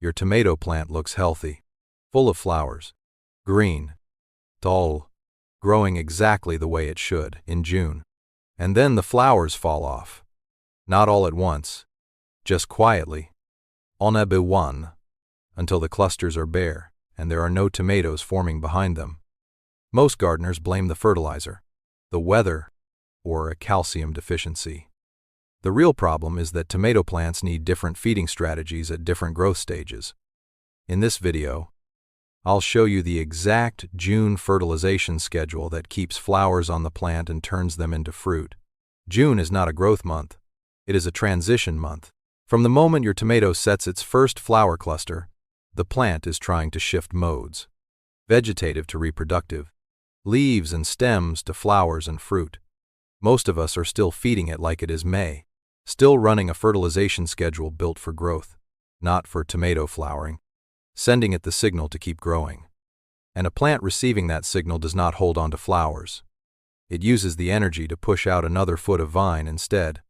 Your tomato plant looks healthy, full of flowers, green, tall, growing exactly the way it should in June. And then the flowers fall off. Not all at once, just quietly, un à one, until the clusters are bare and there are no tomatoes forming behind them. Most gardeners blame the fertilizer, the weather, or a calcium deficiency. The real problem is that tomato plants need different feeding strategies at different growth stages. In this video, I'll show you the exact June fertilization schedule that keeps flowers on the plant and turns them into fruit. June is not a growth month. It is a transition month. From the moment your tomato sets its first flower cluster, the plant is trying to shift modes. Vegetative to reproductive, leaves and stems to flowers and fruit. Most of us are still feeding it like it is May, still running a fertilization schedule built for growth, not for tomato flowering, sending it the signal to keep growing. And a plant receiving that signal does not hold on to flowers. It uses the energy to push out another foot of vine instead.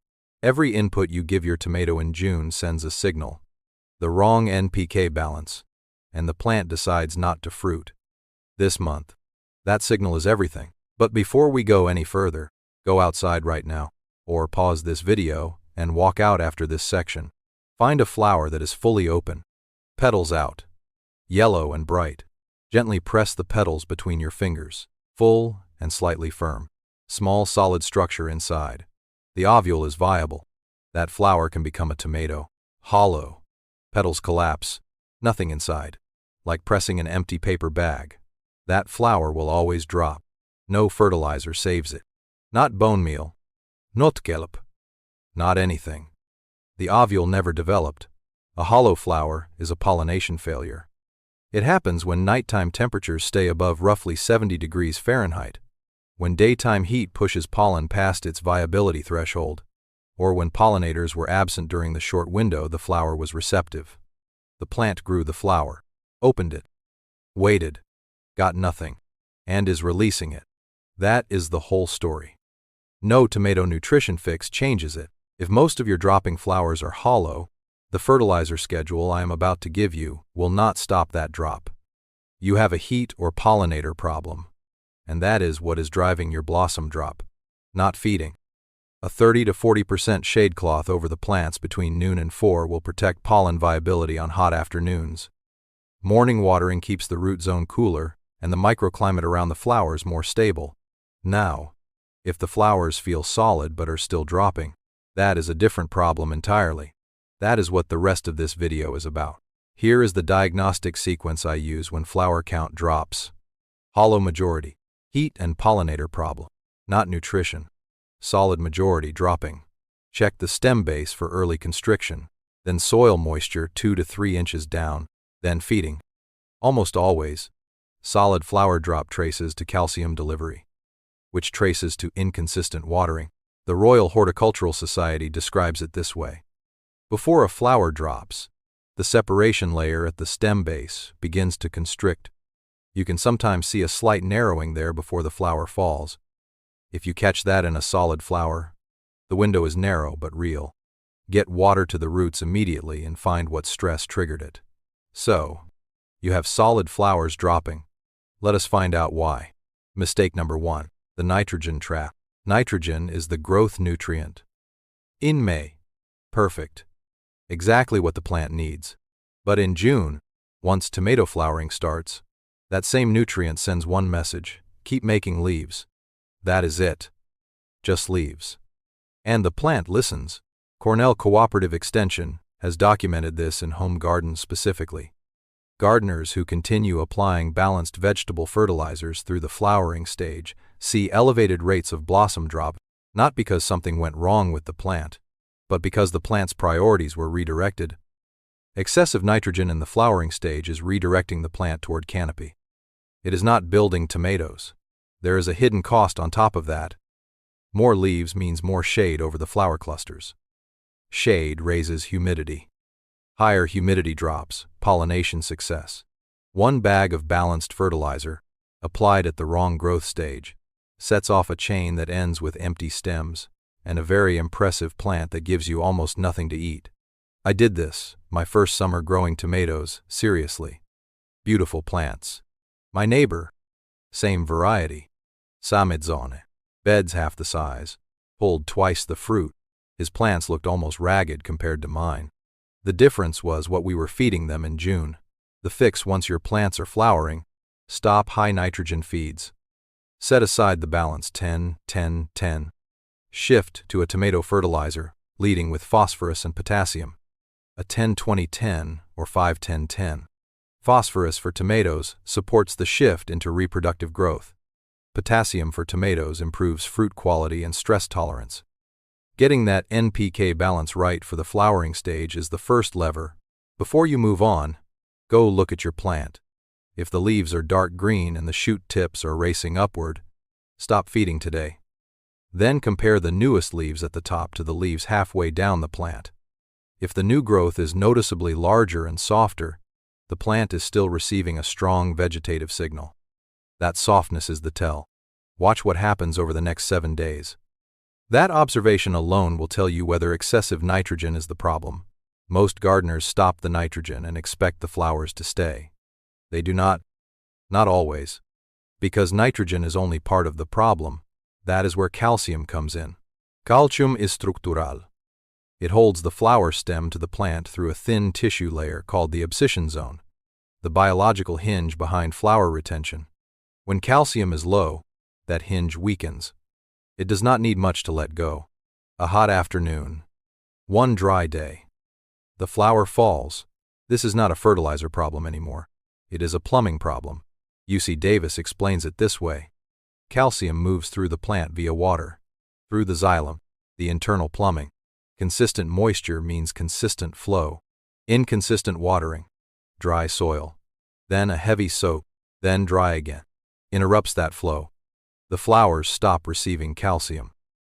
Every input you give your tomato in June sends a signal, the wrong NPK balance, and the plant decides not to fruit. This month, that signal is everything. But before we go any further, go outside right now, or pause this video and walk out after this section. Find a flower that is fully open, petals out, yellow and bright. Gently press the petals between your fingers, full and slightly firm. Small solid structure inside. The ovule is viable. That flower can become a tomato. Hollow. Petals collapse. Nothing inside. Like pressing an empty paper bag. That flower will always drop. No fertilizer saves it. Not bone meal. Not kelp. Not anything. The ovule never developed. A hollow flower is a pollination failure. It happens when nighttime temperatures stay above roughly 70 degrees Fahrenheit, when daytime heat pushes pollen past its viability threshold, or when pollinators were absent during the short window the flower was receptive. The plant grew the flower, opened it, waited, got nothing, and is releasing it. That is the whole story. No tomato nutrition fix changes it. If most of your dropping flowers are hollow, the fertilizer schedule I am about to give you will not stop that drop. You have a heat or pollinator problem, and that is what is driving your blossom drop, not feeding. A 30 to 40% shade cloth over the plants between noon and 4 will protect pollen viability on hot afternoons. Morning watering keeps the root zone cooler and the microclimate around the flowers more stable. Now, if the flowers feel solid but are still dropping, that is a different problem entirely. That is what the rest of this video is about. Here is the diagnostic sequence I use when flower count drops. Hollow majority, heat and pollinator problem, not nutrition. Solid majority dropping. Check the stem base for early constriction, then soil moisture 2 to 3 inches down, then feeding. Almost always, solid flower drop traces to calcium delivery, which traces to inconsistent watering. The Royal Horticultural Society describes it this way. Before a flower drops, the separation layer at the stem base begins to constrict. You can sometimes see a slight narrowing there before the flower falls. If you catch that in a solid flower, the window is narrow but real. Get water to the roots immediately and find what stress triggered it. So, you have solid flowers dropping. Let us find out why. Mistake number 1, the nitrogen trap. Nitrogen is the growth nutrient. In May, perfect. Exactly what the plant needs. But in June, once tomato flowering starts, that same nutrient sends one message: keep making leaves. That is it. Just leaves. And the plant listens. Cornell Cooperative Extension has documented this in home gardens specifically. Gardeners who continue applying balanced vegetable fertilizers through the flowering stage see elevated rates of blossom drop, not because something went wrong with the plant, but because the plant's priorities were redirected. Excessive nitrogen in the flowering stage is redirecting the plant toward canopy. It is not building tomatoes. There is a hidden cost on top of that. More leaves means more shade over the flower clusters. Shade raises humidity. Higher humidity drops pollination success. One bag of balanced fertilizer, applied at the wrong growth stage, sets off a chain that ends with empty stems and a very impressive plant that gives you almost nothing to eat. I did this, my first summer growing tomatoes, seriously. Beautiful plants. My neighbor, same variety. Samidzone. Beds half the size. Pulled twice the fruit. His plants looked almost ragged compared to mine. The difference was what we were feeding them in June. The fix once your plants are flowering, stop high nitrogen feeds. Set aside the balance 10-10-10. Shift to a tomato fertilizer, leading with phosphorus and potassium. A 10-20-10 or 5-10-10. Phosphorus for tomatoes supports the shift into reproductive growth. Potassium for tomatoes improves fruit quality and stress tolerance. Getting that NPK balance right for the flowering stage is the first lever. Before you move on, go look at your plant. If the leaves are dark green and the shoot tips are racing upward, stop feeding today. Then compare the newest leaves at the top to the leaves halfway down the plant. If the new growth is noticeably larger and softer, the plant is still receiving a strong vegetative signal. That softness is the tell. Watch what happens over the next 7 days. That observation alone will tell you whether excessive nitrogen is the problem. Most gardeners stop the nitrogen and expect the flowers to stay. They do not always. Because nitrogen is only part of the problem, that is where calcium comes in. Calcium is structural. It holds the flower stem to the plant through a thin tissue layer called the abscission zone, the biological hinge behind flower retention. When calcium is low, that hinge weakens. It does not need much to let go. A hot afternoon. One dry day. The flower falls. This is not a fertilizer problem anymore. It is a plumbing problem. U.C. Davis explains it this way. Calcium moves through the plant via water. Through the xylem, the internal plumbing. Consistent moisture means consistent flow. Inconsistent watering. Dry soil. Then a heavy soak. Then dry again. Interrupts that flow. The flowers stop receiving calcium.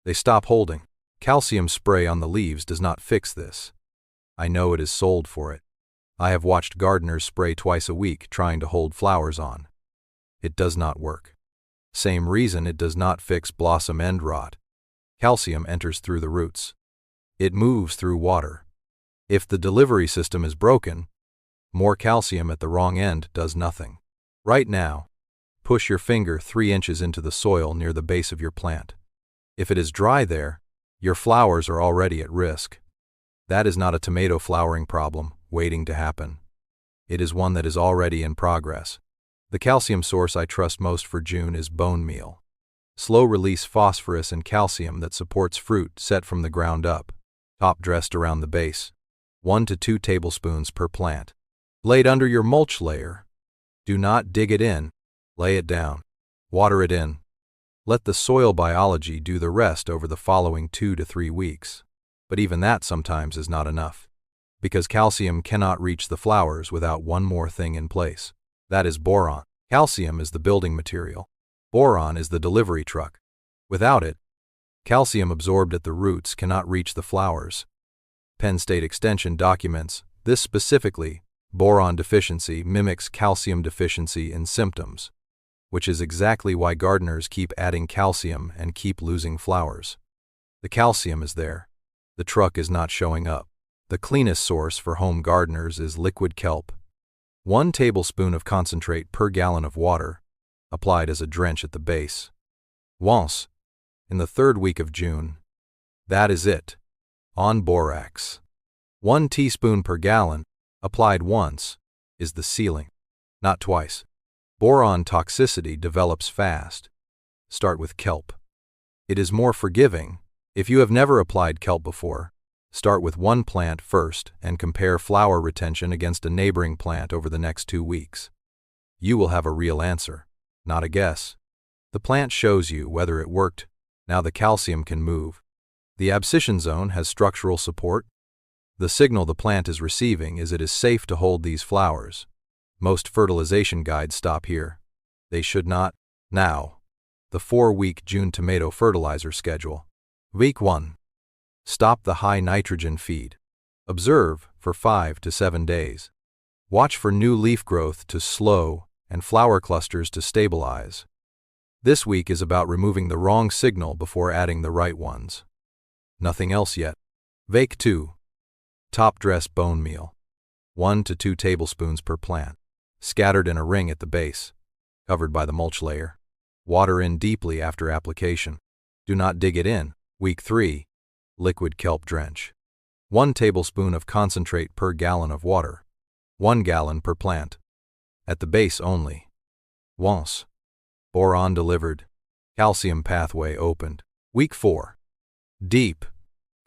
They stop holding. Calcium spray on the leaves does not fix this. I know it is sold for it. I have watched gardeners spray twice a week trying to hold flowers on. It does not work. Same reason it does not fix blossom end rot. Calcium enters through the roots. It moves through water. If the delivery system is broken, more calcium at the wrong end does nothing. Right now, push your finger 3 inches into the soil near the base of your plant. If it is dry there, your flowers are already at risk. That is not a tomato flowering problem waiting to happen. It is one that is already in progress. The calcium source I trust most for June is bone meal. Slow-release phosphorus and calcium that supports fruit set from the ground up, top-dressed around the base. 1 to 2 tablespoons per plant. Laid under your mulch layer. Do not dig it in. Lay it down. Water it in. Let the soil biology do the rest over the following 2 to 3 weeks. But even that sometimes is not enough. Because calcium cannot reach the flowers without one more thing in place. That is boron. Calcium is the building material. Boron is the delivery truck. Without it, calcium absorbed at the roots cannot reach the flowers. Penn State Extension documents this specifically. Boron deficiency mimics calcium deficiency in symptoms, which is exactly why gardeners keep adding calcium and keep losing flowers. The calcium is there. The truck is not showing up. The cleanest source for home gardeners is liquid kelp. 1 tablespoon of concentrate per gallon of water, applied as a drench at the base. Once, in the 3rd week of June. That is it. On borax. 1 teaspoon per gallon, applied once, is the ceiling. Not twice. Boron toxicity develops fast. Start with kelp. It is more forgiving. If you have never applied kelp before, start with 1 plant first and compare flower retention against a neighboring plant over the next 2 weeks. You will have a real answer, not a guess. The plant shows you whether it worked. Now the calcium can move. The abscission zone has structural support. The signal the plant is receiving is it is safe to hold these flowers. Most fertilization guides stop here. They should not. Now, the 4-week June tomato fertilizer schedule. Week 1. Stop the high nitrogen feed. Observe for 5 to 7 days. Watch for new leaf growth to slow and flower clusters to stabilize. This week is about removing the wrong signal before adding the right ones. Nothing else yet. Week 2. Top-dressed bone meal. 1 to 2 tablespoons per plant. Scattered in a ring at the base, covered by the mulch layer. Water in deeply after application. Do not dig it in. Week 3. Liquid kelp drench. 1 tablespoon of concentrate per gallon of water. 1 gallon per plant. At the base only. Once. Boron delivered. Calcium pathway opened. Week 4. Deep.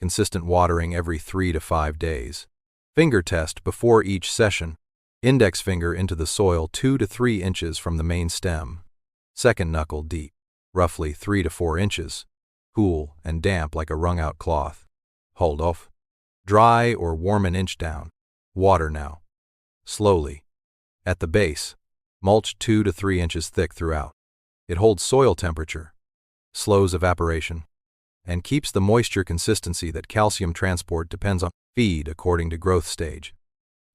Consistent watering every 3 to 5 days. Finger test before each session. Index finger into the soil 2 to 3 inches from the main stem. Second knuckle deep, roughly 3 to 4 inches. Cool and damp like a wrung-out cloth. Hold off. Dry or warm an inch down. Water now. Slowly. At the base, mulch 2 to 3 inches thick throughout. It holds soil temperature, slows evaporation, and keeps the moisture consistency that calcium transport depends on. Feed according to growth stage.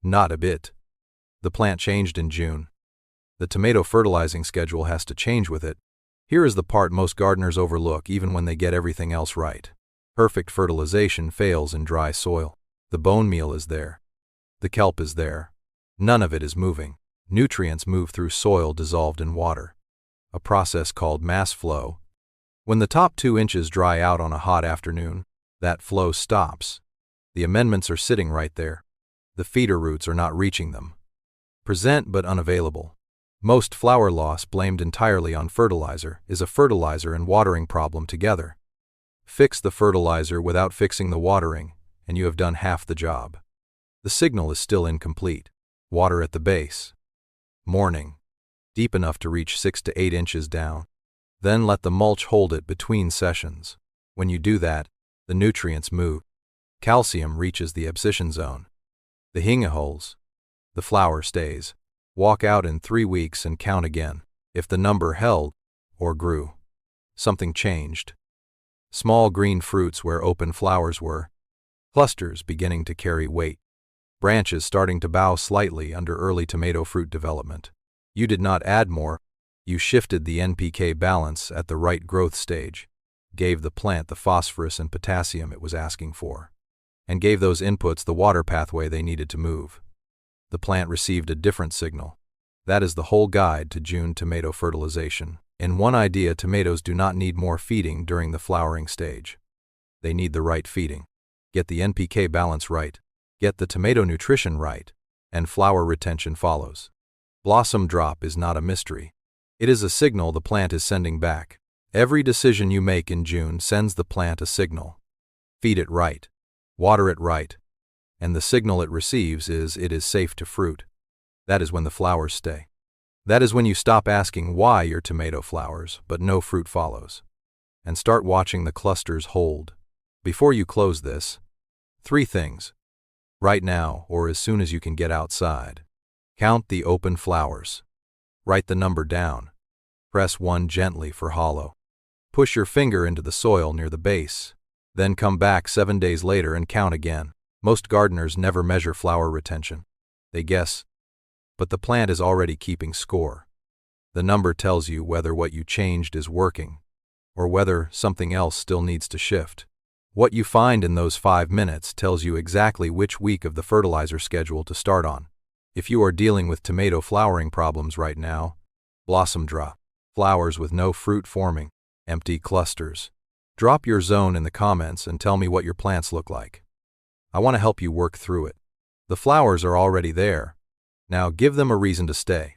Not a bit. The plant changed in June. The tomato fertilizing schedule has to change with it. Here is the part most gardeners overlook even when they get everything else right. Perfect fertilization fails in dry soil. The bone meal is there. The kelp is there. None of it is moving. Nutrients move through soil dissolved in water. A process called mass flow. When the top 2 inches dry out on a hot afternoon, that flow stops. The amendments are sitting right there. The feeder roots are not reaching them. Present but unavailable. Most flower loss blamed entirely on fertilizer is a fertilizer and watering problem together. Fix the fertilizer without fixing the watering, and you have done half the job. The signal is still incomplete. Water at the base. Morning. Deep enough to reach 6 to 8 inches down. Then let the mulch hold it between sessions. When you do that, the nutrients move. Calcium reaches the abscission zone. The hinge-holes. The flower stays. Walk out in 3 weeks and count again. If the number held or grew, something changed. Small green fruits where open flowers were. Clusters beginning to carry weight. Branches starting to bow slightly under early tomato fruit development. You did not add more. You shifted the NPK balance at the right growth stage, gave the plant the phosphorus and potassium it was asking for, and gave those inputs the water pathway they needed to move. The plant received a different signal. That is the whole guide to June tomato fertilization. In one idea, tomatoes do not need more feeding during the flowering stage. They need the right feeding. Get the NPK balance right. Get the tomato nutrition right, and flower retention follows. Blossom drop is not a mystery. It is a signal the plant is sending back. Every decision you make in June sends the plant a signal. Feed it right. Water it right. And the signal it receives is it is safe to fruit. That is when the flowers stay. That is when you stop asking why your tomato flowers, but no fruit follows, and start watching the clusters hold. Before you close this, 3 things. Right now, or as soon as you can get outside. Count the open flowers. Write the number down. Press 1 gently for hollow. Push your finger into the soil near the base. Then come back 7 days later and count again. Most gardeners never measure flower retention. They guess, but the plant is already keeping score. The number tells you whether what you changed is working, or whether something else still needs to shift. What you find in those 5 minutes tells you exactly which week of the fertilizer schedule to start on. If you are dealing with tomato flowering problems right now, blossom drop, flowers with no fruit forming, empty clusters, drop your zone in the comments and tell me what your plants look like. I want to help you work through it. The flowers are already there. Now give them a reason to stay.